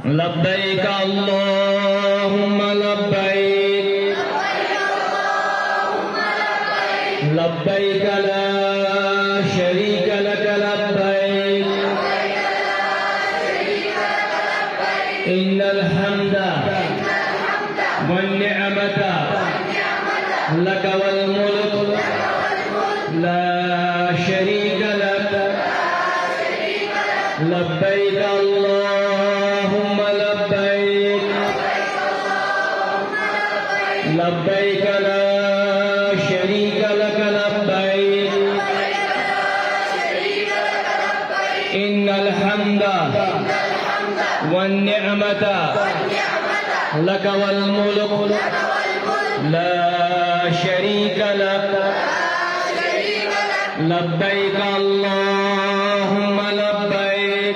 لبيك اللهم لبيك لبيك لا شريك لك لبيك إن الحمد والنعمة لك والملك لا شريك لك لبيك اللهم لبيك لبيك لا شريك لك لبيك إن الحمد والنعمة لك والملك لا شريك لك لبيك اللهم لبيك